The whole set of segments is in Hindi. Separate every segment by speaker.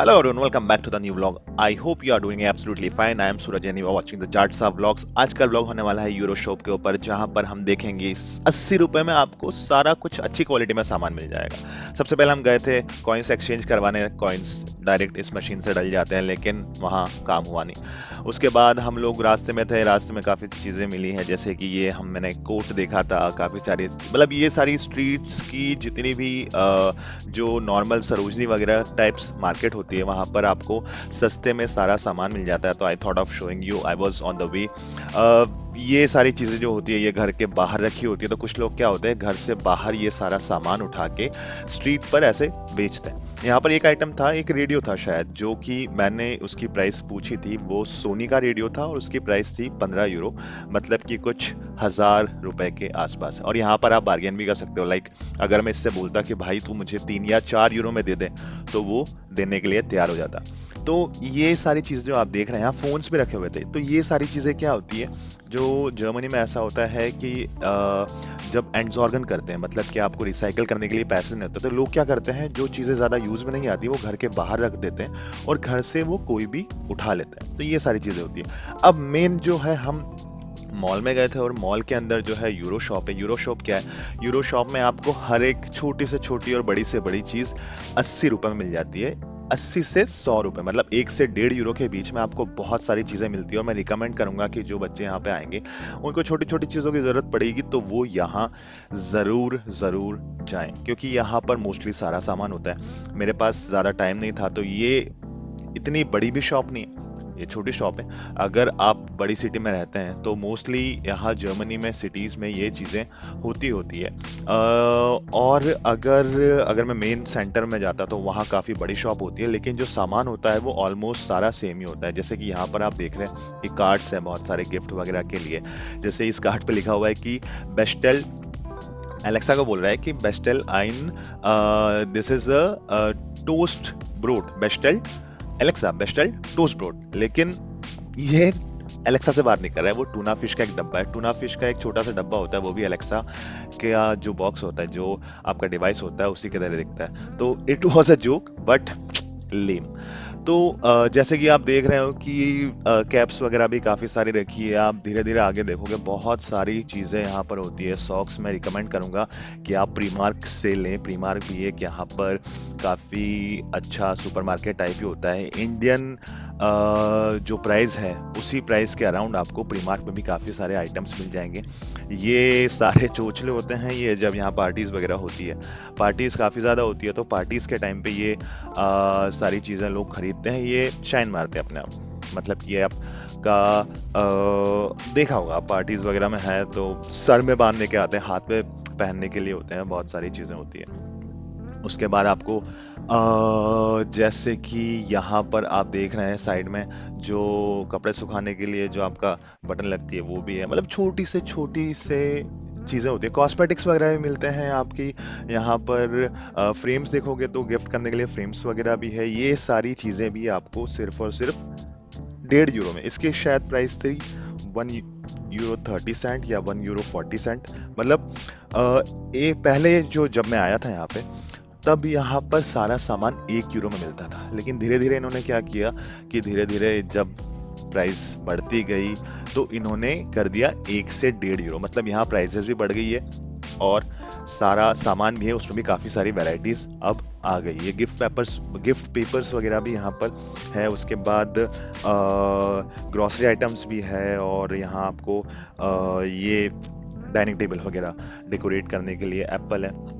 Speaker 1: Hello everyone, welcome back to the new vlog. I hope you are doing absolutely fine. I am Suraj and you are watching the Jat Saab vlogs. आज का vlog होने वाला है यूरो शॉप के ऊपर जहां पर हम देखेंगे 80 रुपए में आपको सारा कुछ अच्छी क्वालिटी में सामान मिल जाएगा। सबसे पहले हम गए थे कॉइन्स एक्सचेंज करवाने। कॉइन्स डायरेक्ट इस मशीन से डल जाते हैं लेकिन वहां काम हुआ नहीं। उसके बाद हम लोग रास्ते में थे, रास्ते में काफ़ी चीज़ें मिली हैं जैसे कि मैंने कोट देखा था, काफ़ी सारी मतलब ये सारी स्ट्रीट्स की जितनी भी जो नॉर्मल सरोजनी वगैरह टाइप्स मार्केट होती है वहां पर आपको सस्ते में सारा सामान मिल जाता है। तो I thought of showing you, I was on the way. ये सारी चीज़ें जो होती है ये घर के बाहर रखी होती है, तो कुछ लोग क्या होते हैं घर से बाहर ये सारा सामान उठा के स्ट्रीट पर ऐसे बेचते हैं। यहाँ पर एक आइटम था, एक रेडियो था शायद, जो कि मैंने उसकी प्राइस पूछी थी। वो सोनी का रेडियो था और उसकी प्राइस थी 15 यूरो, मतलब कि कुछ 1000 रुपए के आसपास। और यहाँ पर आप बार्गेन भी कर सकते हो। लाइक अगर मैं इससे बोलता कि भाई तू मुझे 3 या 4 यूरो में दे दे, तो वो देने के लिए तैयार हो जाता। तो ये सारी चीज़ें जो आप देख रहे हैं, यहाँ फोन्स भी रखे हुए थे। तो ये सारी चीज़ें क्या होती है, जो जर्मनी में ऐसा होता है कि जब एंड्सॉर्गन करते हैं, मतलब कि आपको रिसाइकल करने के लिए पैसे नहीं होते, तो लोग क्या करते हैं जो चीज़ें ज़्यादा यूज़ में नहीं आती वो घर के बाहर रख देते हैं और घर से वो कोई भी उठा लेता है। तो ये सारी चीज़ें होती है। अब मेन जो है, हम मॉल में गए थे और मॉल के अंदर जो है यूरो शॉप है। यूरो शॉप क्या है? यूरो शॉप में आपको हर एक छोटी से छोटी और बड़ी से बड़ी चीज़ 80 रुपए में मिल जाती है। 80 से 100 रुपए, मतलब 1 से 1.5 यूरो के बीच में आपको बहुत सारी चीज़ें मिलती है। और मैं रिकमेंड करूंगा कि जो बच्चे यहाँ पे आएंगे उनको छोटी छोटी चीज़ों की ज़रूरत पड़ेगी तो वो यहाँ ज़रूर ज़रूर जाएं, क्योंकि यहाँ पर मोस्टली सारा सामान होता है। मेरे पास ज़्यादा टाइम नहीं था, तो ये इतनी बड़ी भी शॉप नहीं है, ये छोटी शॉप है। अगर आप बड़ी सिटी में रहते हैं तो मोस्टली यहाँ जर्मनी में सिटीज़ में ये चीज़ें होती है। और अगर अगर मैं मेन सेंटर में जाता तो वहाँ काफ़ी बड़ी शॉप होती है, लेकिन जो सामान होता है वो ऑलमोस्ट सारा सेम ही होता है। जैसे कि यहाँ पर आप देख रहे हैं कि कार्ड्स हैं बहुत सारे गिफ्ट वगैरह के लिए। जैसे इस कार्ड पे लिखा हुआ है कि बेस्टेल, एलेक्सा को बोल रहा है कि बेस्टेल आइन, दिस इज अ टोस्ट ब्रोड, बेस्टेल एलेक्सा बेस्टेल टोस्ट ब्रोड। लेकिन ये एलेक्सा से बात नहीं कर रहा है, वो टूना फिश का एक डब्बा है। टूना फिश का एक छोटा सा डब्बा होता है, वो भी एलेक्सा का जो बॉक्स होता है, जो आपका डिवाइस होता है, उसी के तरह दिखता है। तो it was a joke but lame. तो जैसे कि आप देख रहे हो कि कैप्स वगैरह भी काफ़ी सारी रखी है। आप धीरे धीरे आगे देखोगे बहुत सारी चीज़ें यहाँ पर होती है। सॉक्स मैं रिकमेंड करूँगा कि आप प्रीमार्क से लें। प्रीमार्क भी एक यहाँ पर काफ़ी अच्छा सुपरमार्केट टाइप ही होता है। इंडियन जो प्राइस है उसी प्राइस के अराउंड आपको प्रीमार्क में भी काफ़ी सारे आइटम्स मिल जाएंगे। ये सारे चोचले होते हैं ये जब यहाँ पार्टीज़ वगैरह होती है। पार्टीज़ काफ़ी ज़्यादा होती है, तो पार्टीज़ के टाइम पे ये सारी चीज़ें लोग खरीदते हैं। ये शाइन मारते हैं अपने आप, मतलब कि ये आपका देखा होगा पार्टीज़ वगैरह में है तो सर में बांधने के आते हैं, हाथ में पहनने के लिए होते हैं, बहुत सारी चीज़ें होती है। उसके बाद आपको जैसे कि यहाँ पर आप देख रहे हैं साइड में जो कपड़े सुखाने के लिए जो आपका बटन लगती है वो भी है। मतलब छोटी से चीज़ें होती है। कॉस्मेटिक्स वगैरह भी मिलते हैं आपकी यहाँ पर। फ्रेम्स देखोगे तो गिफ्ट करने के लिए फ्रेम्स वगैरह भी है। ये सारी चीज़ें भी आपको सिर्फ और सिर्फ 1.5 यूरो में। इसकी शायद प्राइस थी 1 यूरो 30 सेंट या 1 यूरो 40 सेंट। मतलब ये पहले जो जब मैं आया था यहाँ पे तब यहाँ पर सारा सामान 1 यूरो में मिलता था, लेकिन धीरे धीरे इन्होंने क्या किया कि धीरे धीरे जब प्राइस बढ़ती गई तो इन्होंने कर दिया 1 से 1.5 यूरो। मतलब यहाँ प्राइसेस भी बढ़ गई है और सारा सामान भी है, उसमें भी काफ़ी सारी वैरायटीज अब आ गई है। गिफ्ट पेपर्स वगैरह भी यहाँ पर है। उसके बाद ग्रॉसरी आइटम्स भी है और यहाँ आपको ये डाइनिंग टेबल वगैरह डेकोरेट करने के लिए एप्पल है।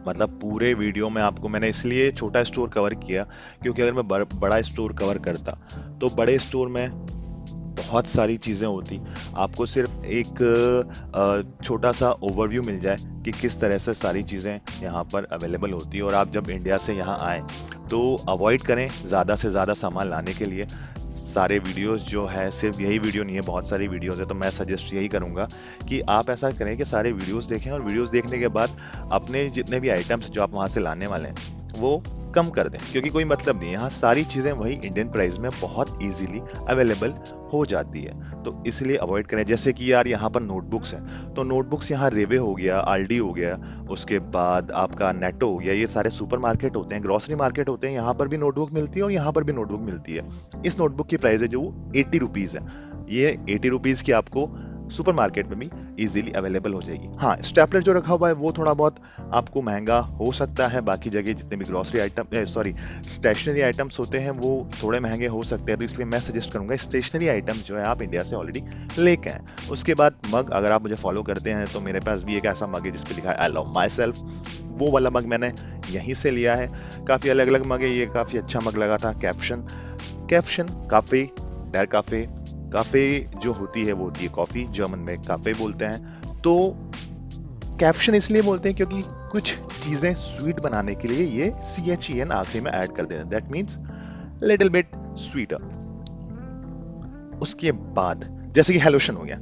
Speaker 1: मतलब पूरे वीडियो में आपको मैंने इसलिए छोटा स्टोर कवर किया क्योंकि अगर मैं बड़ा स्टोर कवर करता तो बड़े स्टोर में बहुत सारी चीज़ें होती। आपको सिर्फ एक छोटा सा ओवरव्यू मिल जाए कि किस तरह से सारी चीज़ें यहाँ पर अवेलेबल होती है। और आप जब इंडिया से यहाँ आएँ तो अवॉइड करें ज़्यादा से ज़्यादा सामान लाने के लिए। सारे वीडियोस जो है, सिर्फ यही वीडियो नहीं है, बहुत सारी वीडियोस है, तो मैं सजेस्ट यही करूँगा कि आप ऐसा करें कि सारे वीडियोस देखें और वीडियोस देखने के बाद अपने जितने भी आइटम्स जो आप वहाँ से लाने वाले हैं वो कम कर दें, क्योंकि कोई मतलब नहीं है, यहाँ सारी चीज़ें वही इंडियन प्राइस में बहुत ईज़िली अवेलेबल हो जाती है। तो इसलिए अवॉइड करें। जैसे कि यार यहाँ पर नोटबुक्स हैं, तो नोटबुक्स यहाँ रेवे हो गया, आल्डी हो गया, उसके बाद आपका नेटो हो गया, ये सारे सुपरमार्केट होते हैं, ग्रोसरी मार्केट होते हैं, यहाँ पर भी नोटबुक मिलती है और यहाँ पर भी नोटबुक मिलती है। इस नोटबुक की प्राइस है जो 80 रुपीज़ है। ये 80 रुपीज़ की आपको सुपरमार्केट में भी इजीली अवेलेबल हो जाएगी। हाँ, स्टेपलर जो रखा हुआ है वो थोड़ा बहुत आपको महंगा हो सकता है, बाकी जगह जितने भी grocery item sorry stationery items होते हैं वो थोड़े महंगे हो सकते हैं, तो इसलिए मैं सजेस्ट करूंगा स्टेशनरी आइटम्स जो है आप इंडिया से ऑलरेडी लेके आए। उसके बाद मग, अगर आप मुझे फॉलो करते हैं तो मेरे पास भी एक ऐसा मग है जिसपे लिखा है आई लव माई सेल्फ, वो वाला मग मैंने यहीं से लिया है। काफ़ी अलग अलग मग है, ये काफ़ी अच्छा मग लगा था। कैप्शन काफ़ी डर काफे जो होती है वो होती है कॉफी, जर्मन में काफे बोलते हैं। तो कैप्शन इसलिए बोलते हैं क्योंकि कुछ चीजें स्वीट बनाने के लिए ये CHEN आखिरी में ऐड कर देते हैं, that means little bit sweeter. उसके बाद जैसे कि हेलोशन हो गया,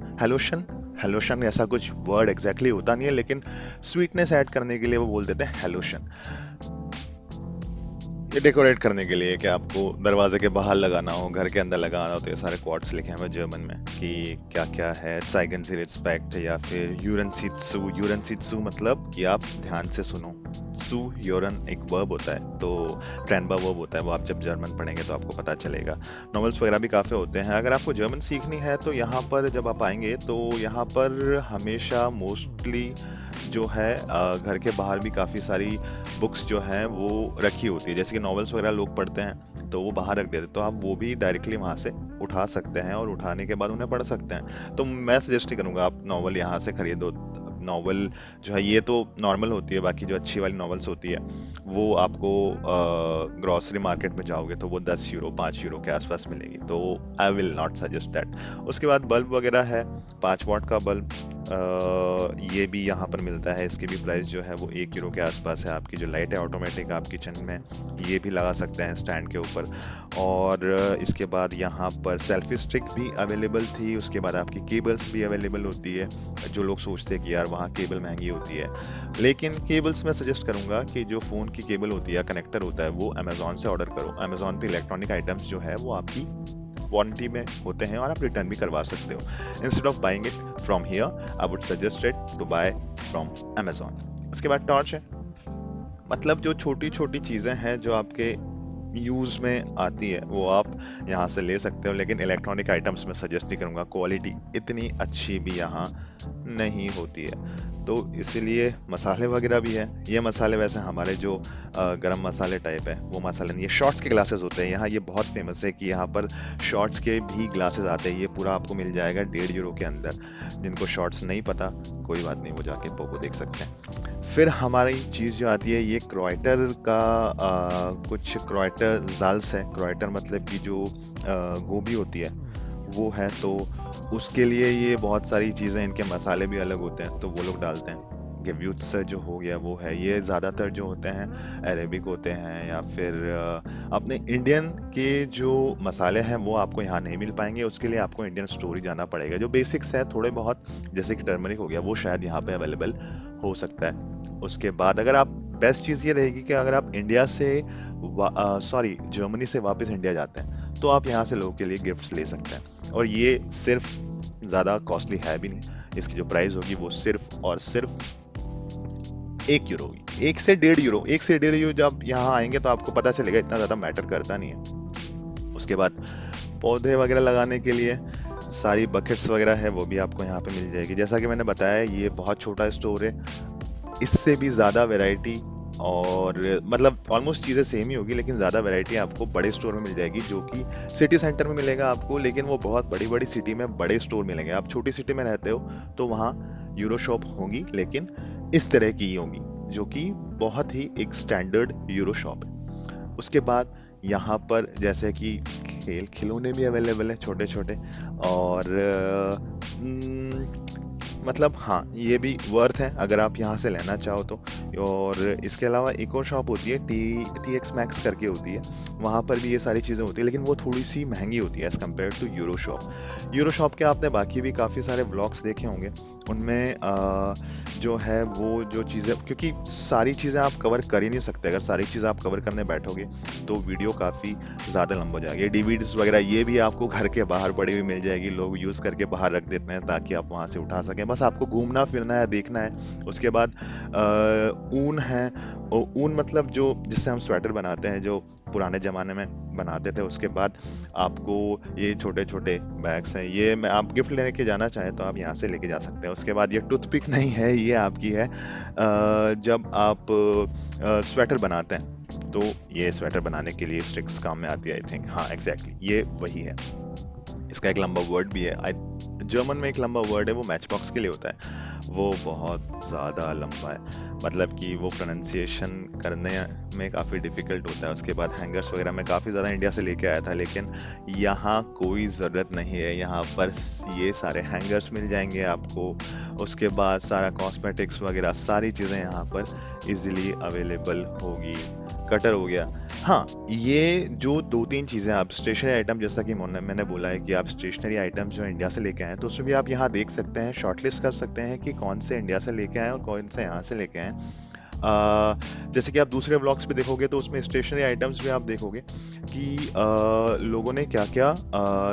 Speaker 1: हेलोशन ऐसा कुछ वर्ड एग्जैक्टली होता नहीं है, लेकिन स्वीटनेस ऐड करने के लिए वो बोल देते हैं हेलोशन। ये डेकोरेट करने के लिए कि आपको दरवाजे के बाहर लगाना हो, घर के अंदर लगाना हो, तो ये सारे क्वार्ट्स लिखे हुए जर्मन में कि क्या क्या है, साइगन से रिस्पेक्ट, या फिर यूरन मतलब कि आप ध्यान से सुनो। सू यूरन एक वर्ब होता है, तो ट्रेनबा वर्ब होता है, वो आप जब जर्मन पढ़ेंगे तो आपको पता चलेगा। नॉवेल्स वगैरह भी काफ़ी होते हैं। अगर आपको जर्मन सीखनी है तो यहाँ पर जब आप आएंगे तो यहाँ पर हमेशा मोस्टली जो है घर के बाहर भी काफ़ी सारी बुक्स जो हैं वो रखी होती है। जैसे कि नॉवेल्स वगैरह लोग पढ़ते हैं तो वो बाहर रख देते, तो आप वो भी डायरेक्टली वहाँ से उठा सकते हैं और उठाने के बाद उन्हें पढ़ सकते हैं। तो मैं सजेस्ट नहीं करूँगा आप नॉवल यहाँ से खरीदो। नॉवल जो है ये तो नॉर्मल होती है, बाकी जो अच्छी वाली नॉवेल्स होती है वो आपको ग्रॉसरी मार्केट में जाओगे तो वो 10 यूरो 5 यूरो के आसपास मिलेगी, तो I will not suggest that. उसके बाद बल्ब वगैरह है, 5 वाट का बल्ब, ये भी यहाँ पर मिलता है। इसकी भी प्राइस जो है वो 1 यूरो के आसपास है। आपकी जो लाइट है ऑटोमेटिक आप किचन में ये भी लगा सकते हैं स्टैंड के ऊपर। और इसके बाद यहाँ पर सेल्फी स्टिक भी अवेलेबल थी। उसके बाद आपकी केबल्स भी अवेलेबल होती है। जो लोग सोचते हैं कि यार वहाँ केबल महंगी होती है, लेकिन केबल्स मैं सजेस्ट करूँगा कि जो फ़ोन की केबल होती है, कनेक्टर होता है, वो अमेजोन से ऑर्डर करो। अमेजोन पे इलेक्ट्रॉनिक आइटम्स जो है वो आपकी वारंटी में होते हैं और आप रिटर्न भी करवा सकते हो। Instead of buying it from here I would suggest it to buy from Amazon. उसके बाद टॉर्च है, मतलब जो छोटी छोटी चीज़ें हैं जो आपके यूज़ में आती है वो आप यहाँ से ले सकते हो, लेकिन इलेक्ट्रॉनिक आइटम्स में सजेस्ट नहीं करूँगा, क्वालिटी इतनी अच्छी भी यहाँ नहीं होती है। तो इसीलिए मसाले वगैरह भी है। ये मसाले वैसे हमारे जो गरम मसाले टाइप है वो मसाले नहीं, ये शॉर्ट्स के ग्लासेस होते हैं यहाँ। ये बहुत फेमस है कि यहाँ पर शॉर्ट्स के भी ग्लासेस आते हैं। ये पूरा आपको मिल जाएगा 1.5 यूरो के अंदर। जिनको शॉर्ट्स नहीं पता कोई बात नहीं, वो जाके पोको देख सकते हैं। फिर हमारी चीज़ जो आती है ये क्रोएटर का कुछ क्रोएटर जाल्स है। क्रोएटर मतलब कि जो गोभी होती है वो है, तो उसके लिए ये बहुत सारी चीज़ें, इनके मसाले भी अलग होते हैं तो वो लोग डालते हैं। गेव्यूर्ट्स जो हो गया वो है, ये ज़्यादातर जो होते हैं अरेबिक होते हैं, या फिर अपने इंडियन के जो मसाले हैं वो आपको यहाँ नहीं मिल पाएंगे। उसके लिए आपको इंडियन स्टोर ही जाना पड़ेगा। जो बेसिक्स है थोड़े बहुत, जैसे कि टर्मरिक हो गया, वो शायद यहाँ पे अवेलेबल हो सकता है। उसके बाद अगर आप, बेस्ट चीज़ ये रहेगी कि अगर आप इंडिया से जर्मनी से वापस इंडिया जाते हैं तो आप यहाँ से लोगों के लिए गिफ्ट्स ले सकते हैं। और ये सिर्फ ज़्यादा कॉस्टली है भी नहीं, इसकी जो प्राइस होगी वो सिर्फ और सिर्फ 1 यूरो होगी। 1 से 1.5 यूरो, 1 से 1.5 यूरो जब यहाँ आएंगे तो आपको पता चलेगा, इतना ज़्यादा मैटर करता नहीं है। उसके बाद पौधे वगैरह लगाने के लिए सारी बकेट्स वगैरह है वो भी आपको यहाँ पे मिल जाएगी। जैसा कि मैंने बताया ये बहुत छोटा स्टोर है, इससे भी ज़्यादा वैरायटी, और मतलब ऑलमोस्ट चीज़ें सेम ही होगी लेकिन ज़्यादा वैरायटी आपको बड़े स्टोर में मिल जाएगी, जो कि सिटी सेंटर में मिलेगा आपको, लेकिन वो बहुत बड़ी बड़ी सिटी में बड़े स्टोर मिलेंगे। आप छोटी सिटी में रहते हो तो वहाँ यूरो शॉप होंगी, लेकिन इस तरह की ही होंगी, जो कि बहुत ही एक स्टैंडर्ड यूरो शॉप है। उसके बाद यहाँ पर जैसे कि खिलौने भी अवेलेबल है छोटे छोटे, और मतलब हाँ, ये भी वर्थ है अगर आप यहाँ से लेना चाहो तो। और इसके अलावा एक और शॉप होती है TX Maxx करके होती है, वहाँ पर भी ये सारी चीज़ें होती है, लेकिन वो थोड़ी सी महंगी होती है as compare to Euro Shop. Euro Shop के आपने बाकी भी काफ़ी सारे व्लॉग्स देखे होंगे, उनमें जो है वो जो चीज़ें, क्योंकि सारी चीज़ें आप कवर कर ही नहीं सकते, अगर सारी चीज़ें आप कवर करने बैठोगे तो वीडियो काफ़ी ज़्यादा लंबा हो जाएगा। DVDs वगैरह ये भी आपको घर के बाहर पड़ी हुई मिल जाएगी, लोग यूज़ करके बाहर रख देते हैं ताकि आप वहाँ से उठा सकें। बस आपको घूमना फिरना है, देखना है। उसके बाद ऊन है, ऊन मतलब जो जिससे हम स्वेटर बनाते हैं, जो पुराने ज़माने में बनाते थे। उसके बाद आपको ये छोटे-छोटे बैग्स हैं, ये मैं आप गिफ्ट लेके जाना चाहें तो आप यहाँ से लेके जा सकते हैं। उसके बाद ये टूथपिक नहीं है, ये आपकी है जब आप स्वेटर बनाते हैं, तो ये स्वेटर बनाने के लिए स्टिक्स काम में आती है, आई थिंक। हाँ, एग्ज़ैक्टली ये वही है। इसका एक लंबा वर्ड भी है, जर्मन में एक लंबा वर्ड है, वो मैच बॉक्स के लिए होता है, वो बहुत ज़्यादा लंबा है, मतलब कि वो प्रोनाउंसिएशन करने में काफ़ी डिफ़िकल्ट होता है। उसके बाद हैंगर्स वगैरह मैं काफ़ी ज़्यादा इंडिया से लेके आया था, लेकिन यहाँ कोई ज़रूरत नहीं है, यहाँ पर ये सारे हैंगर्स मिल जाएंगे आपको। उसके बाद सारा कॉस्मेटिक्स वगैरह सारी चीज़ें यहाँ पर इजीली अवेलेबल होगी। कटर हो गया। हाँ, ये जो 2-3 चीज़ें आप स्टेशनरी आइटम, जैसा कि मैंने बोला है कि आप स्टेशनरी आइटम्स जो इंडिया से लेके आए हैं, तो उसमें भी आप यहाँ देख सकते हैं, शॉर्टलिस्ट कर सकते हैं कि कौन से इंडिया से लेके आए हैं और कौन से यहाँ से लेके आए हैं। जैसे कि आप दूसरे व्लॉग्स पे देखोगे तो उसमें स्टेशनरी आइटम्स भी आप देखोगे कि लोगों ने क्या-क्या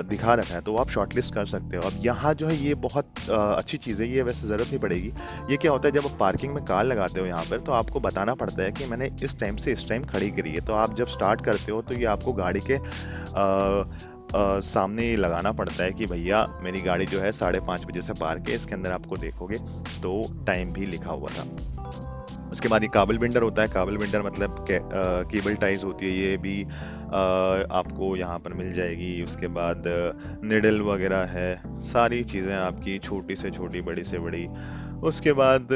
Speaker 1: दिखा रखा है, तो आप शॉर्टलिस्ट कर सकते हो। अब यहाँ जो है ये बहुत अच्छी चीज़ है, ये वैसे ज़रूरत नहीं पड़ेगी। ये क्या होता है, जब आप पार्किंग में कार लगाते हो यहाँ पर, तो आपको बताना पड़ता है कि मैंने इस टाइम से इस टाइम खड़ी करी है। तो आप जब स्टार्ट करते हो तो ये आपको गाड़ी के सामने ये लगाना पड़ता है कि भैया मेरी गाड़ी जो है 5:30 बजे से पार्क है, इसके अंदर आपको देखोगे तो टाइम भी लिखा हुआ था। उसके बाद ये काबल बिंडर होता है, काबल बिंडर मतलब केबल टाइज होती है, ये भी आपको यहाँ पर मिल जाएगी। उसके बाद निडल वगैरह है, सारी चीज़ें आपकी छोटी से छोटी, बड़ी से बड़ी। उसके बाद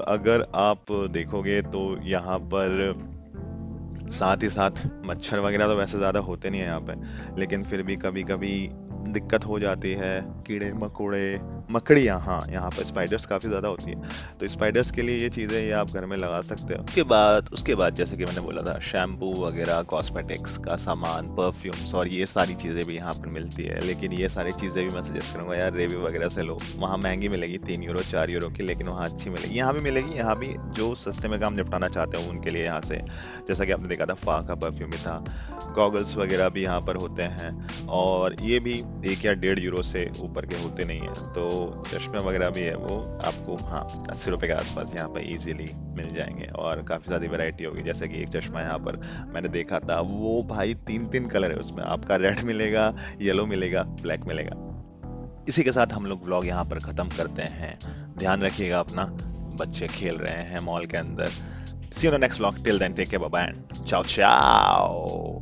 Speaker 1: अगर आप देखोगे तो यहाँ पर साथ ही साथ मच्छर वगैरह तो वैसे ज़्यादा होते नहीं है यहाँ पे, लेकिन फिर भी कभी-कभी दिक्कत हो जाती है। कीड़े मकोड़े, मकड़ियाँ, हाँ, यहाँ पर स्पाइडर्स काफ़ी ज़्यादा होती है, तो स्पाइडर्स के लिए ये चीज़ें ये आप घर में लगा सकते हो। उसके बाद जैसे कि मैंने बोला था, शैम्पू वगैरह, कॉस्मेटिक्स का सामान, परफ्यूम्स और ये सारी चीज़ें भी यहाँ पर मिलती है। लेकिन ये सारी चीज़ें भी मैं सजेस्ट करूँगा यार, रेवी वगैरह से लो, वहाँ महंगी मिलेगी, 3 यूरो 4 यूरो की, लेकिन वहाँ अच्छी मिलेगी। यहाँ भी मिलेगी, यहाँ भी जो सस्ते में काम निपटाना चाहते हो उनके लिए यहाँ से, जैसा कि आपने देखा था फा का परफ्यूम भी था, गॉगल्स वगैरह भी यहाँ पर होते हैं, और ये भी 1 या 1.5 यूरो से ऊपर के होते नहीं हैं। तो चश्मे वगैरह भी है, वो आपको हाँ 80 रुपए के आसपास यहाँ पर इजीली मिल जाएंगे, और काफ़ी ज़्यादा वैरायटी होगी। जैसे कि एक चश्मा यहाँ पर मैंने देखा था, वो भाई 3-3 कलर है उसमें, आपका रेड मिलेगा, येलो मिलेगा, ब्लैक मिलेगा। इसी के साथ हम लोग व्लॉग यहाँ पर ख़त्म करते हैं। ध्यान रखिएगा अपना, बच्चे खेल रहे हैं मॉल के अंदर। See you on the next vlog. Till then, take care. Bye bye. And ciao, ciao.